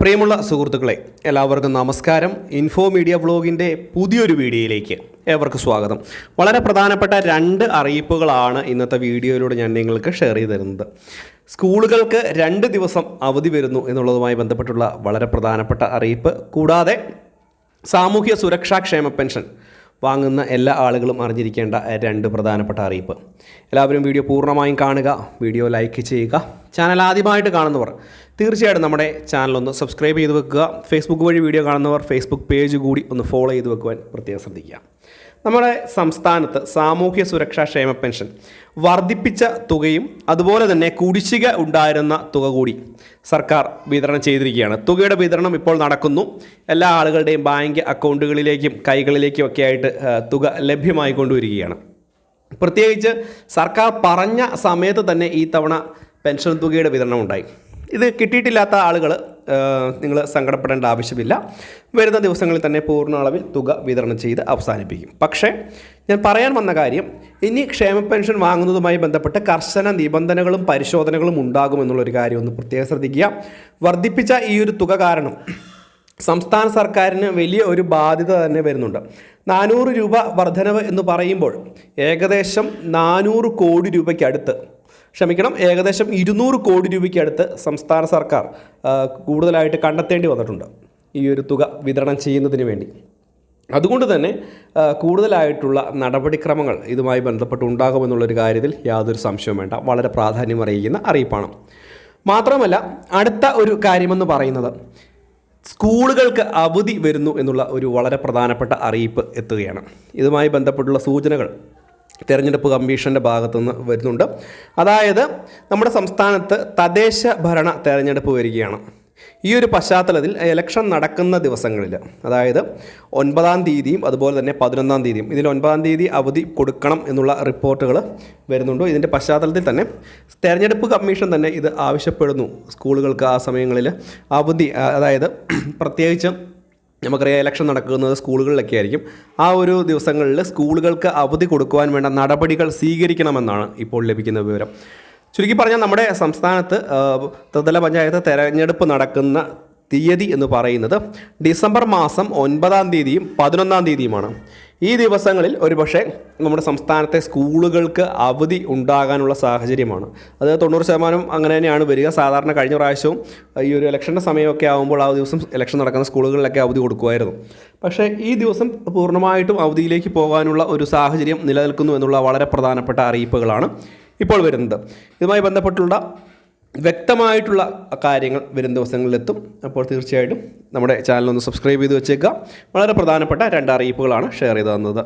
പ്രിയമുള്ള സുഹൃത്തുക്കളെ, എല്ലാവർക്കും നമസ്കാരം. ഇൻഫോ മീഡിയ വ്ലോഗിൻ്റെ പുതിയൊരു വീഡിയോയിലേക്ക് ഏവർക്കും സ്വാഗതം. വളരെ പ്രധാനപ്പെട്ട രണ്ട് അറിയിപ്പുകളാണ് ഇന്നത്തെ വീഡിയോയിലൂടെ ഞാൻ നിങ്ങൾക്ക് ഷെയർ ചെയ്ത് തരുന്നത്. സ്കൂളുകൾക്ക് 2 ദിവസം അവധി വരുന്നു എന്നുള്ളതുമായി ബന്ധപ്പെട്ടുള്ള വളരെ പ്രധാനപ്പെട്ട അറിയിപ്പ്. കൂടാതെ സാമൂഹ്യ സുരക്ഷാ ക്ഷേമ പെൻഷൻ വാങ്ങുന്ന എല്ലാ ആളുകളും അറിഞ്ഞിരിക്കേണ്ട 2 പ്രധാനപ്പെട്ട അറിയിപ്പ്. എല്ലാവരും വീഡിയോ പൂർണ്ണമായും കാണുക, വീഡിയോ ലൈക്ക് ചെയ്യുക. ചാനൽ ആദ്യമായിട്ട് കാണുന്നവർ തീർച്ചയായിട്ടും നമ്മുടെ ചാനലൊന്ന് സബ്സ്ക്രൈബ് ചെയ്ത് വെക്കുക. ഫേസ്ബുക്ക് വഴി വീഡിയോ കാണുന്നവർ ഫേസ്ബുക്ക് പേജ് കൂടി ഒന്ന് ഫോളോ ചെയ്ത് വെക്കുവാൻ പ്രത്യേകം ശ്രദ്ധിക്കുക. നമ്മുടെ സംസ്ഥാനത്ത് സാമൂഹ്യ സുരക്ഷാ ക്ഷേമ പെൻഷൻ വർദ്ധിപ്പിച്ച തുകയും അതുപോലെ തന്നെ കുടിശ്ശിക ഉണ്ടായിരുന്ന തുക കൂടി സർക്കാർ വിതരണം ചെയ്തിരിക്കുകയാണ്. തുകയുടെ വിതരണം ഇപ്പോൾ നടക്കുന്നു. എല്ലാ ആളുകളുടെയും ബാങ്ക് അക്കൗണ്ടുകളിലേക്കും കൈകളിലേക്കും ഒക്കെ ആയിട്ട് തുക ലഭ്യമായി കൊണ്ടുവരികയാണ്. പ്രത്യേകിച്ച് സർക്കാർ പറഞ്ഞ സമയത്ത് തന്നെ ഈ തവണ പെൻഷൻ തുകയുടെ വിതരണം ഉണ്ടായി. ഇത് കിട്ടിയിട്ടില്ലാത്ത ആളുകൾ നിങ്ങൾ സങ്കടപ്പെടേണ്ട ആവശ്യമില്ല. വരുന്ന ദിവസങ്ങളിൽ തന്നെ പൂർണ്ണ അളവിൽ തുക വിതരണം ചെയ്ത് അവസാനിപ്പിക്കും. പക്ഷേ ഞാൻ പറയാൻ വന്ന കാര്യം, ഇനി ക്ഷേമ പെൻഷൻ വാങ്ങുന്നതുമായി ബന്ധപ്പെട്ട് കർശന നിബന്ധനകളും പരിശോധനകളും ഉണ്ടാകുമെന്നുള്ളൊരു കാര്യം ഒന്ന് പ്രത്യേകം ശ്രദ്ധിക്കുക. വർദ്ധിപ്പിച്ച ഈ ഒരു തുക കാരണം സംസ്ഥാന സർക്കാരിന് വലിയ ഒരു ബാധ്യത തന്നെ വരുന്നുണ്ട്. 400 രൂപ വർധനവ് എന്ന് പറയുമ്പോൾ ഏകദേശം 400 കോടി രൂപയ്ക്ക് അടുത്ത്, ഏകദേശം 200 കോടി രൂപയ്ക്ക് അടുത്ത് സംസ്ഥാന സർക്കാർ കൂടുതലായിട്ട് കണ്ടെത്തേണ്ടി വന്നിട്ടുണ്ട് ഈ ഒരു തുക വിതരണം ചെയ്യുന്നതിന് വേണ്ടി. അതുകൊണ്ട് തന്നെ കൂടുതലായിട്ടുള്ള നടപടിക്രമങ്ങൾ ഇതുമായി ബന്ധപ്പെട്ട് ഉണ്ടാകുമെന്നുള്ളൊരു കാര്യത്തിൽ യാതൊരു സംശയവും വേണ്ട. വളരെ പ്രാധാന്യം അറിയിക്കുന്ന അറിയിപ്പാണ്. മാത്രമല്ല, അടുത്ത ഒരു കാര്യമെന്ന് പറയുന്നത് സ്കൂളുകൾക്ക് അവധി വരുന്നു എന്നുള്ള ഒരു വളരെ പ്രധാനപ്പെട്ട അറിയിപ്പ് എത്തുകയാണ്. ഇതുമായി ബന്ധപ്പെട്ടുള്ള സൂചനകൾ തെരഞ്ഞെടുപ്പ് കമ്മീഷൻ്റെ ഭാഗത്തുനിന്ന് വരുന്നുണ്ട്. അതായത് നമ്മുടെ സംസ്ഥാനത്ത് തദ്ദേശ ഭരണ തെരഞ്ഞെടുപ്പ് വരികയാണ്. ഈ ഒരു പശ്ചാത്തലത്തിൽ ഇലക്ഷൻ നടക്കുന്ന ദിവസങ്ങളിൽ, അതായത് 9-ാം തീയതിയും അതുപോലെ തന്നെ 11-ാം തീയതിയും, ഇതിൽ 9-ാം തീയതി അവധി കൊടുക്കണം എന്നുള്ള റിപ്പോർട്ടുകൾ വരുന്നുണ്ട്. ഇതിൻ്റെ പശ്ചാത്തലത്തിൽ തന്നെ തെരഞ്ഞെടുപ്പ് കമ്മീഷൻ തന്നെ ഇത് ആവശ്യപ്പെടുന്നു. സ്കൂളുകൾക്ക് ആ സമയങ്ങളിൽ അവധി, അതായത് പ്രത്യേകിച്ച് നമുക്കറിയാം ഇലക്ഷൻ നടക്കുന്നത് സ്കൂളുകളിലൊക്കെ ആയിരിക്കും. ആ ഒരു ദിവസങ്ങളിൽ സ്കൂളുകൾക്ക് അവധി കൊടുക്കുവാൻ വേണ്ട നടപടികൾ സ്വീകരിക്കണമെന്നാണ് ഇപ്പോൾ ലഭിക്കുന്ന വിവരം. ചുരുക്കി പറഞ്ഞാൽ നമ്മുടെ സംസ്ഥാനത്ത് ത്രിതല പഞ്ചായത്ത് തെരഞ്ഞെടുപ്പ് നടക്കുന്ന തീയതി എന്ന് പറയുന്നത് ഡിസംബർ മാസം 9-ാം തീയതിയും 11-ാം തീയതിയുമാണ്. ഈ ദിവസങ്ങളിൽ ഒരുപക്ഷെ നമ്മുടെ സംസ്ഥാനത്തെ സ്കൂളുകൾക്ക് അവധി ഉണ്ടാകാനുള്ള സാഹചര്യമാണ്. അത് 90% അങ്ങനെ തന്നെയാണ് വരിക. സാധാരണ കഴിഞ്ഞ പ്രാവശ്യവും ഈ ഒരു ഇലക്ഷൻ്റെ സമയമൊക്കെ ആകുമ്പോൾ ആ ദിവസം ഇലക്ഷൻ നടക്കുന്ന സ്കൂളുകളിലൊക്കെ അവധി കൊടുക്കുമായിരുന്നു. പക്ഷേ ഈ ദിവസം പൂർണ്ണമായിട്ടും അവധിയിലേക്ക് പോകാനുള്ള ഒരു സാഹചര്യം നിലനിൽക്കുന്നു എന്നുള്ള വളരെ പ്രധാനപ്പെട്ട അറിയിപ്പുകളാണ് ഇപ്പോൾ വരുന്നത്. ഇതുമായി ബന്ധപ്പെട്ടുള്ള വ്യക്തമായിട്ടുള്ള കാര്യങ്ങൾ വരും ദിവസങ്ങളിലെത്തും. അപ്പോൾ തീർച്ചയായിട്ടും നമ്മുടെ ചാനലൊന്ന് സബ്സ്ക്രൈബ് ചെയ്ത് വെച്ചേക്കുക. വളരെ പ്രധാനപ്പെട്ട 2 അറിയിപ്പുകളാണ് ഷെയർ ചെയ്ത് തന്നത്.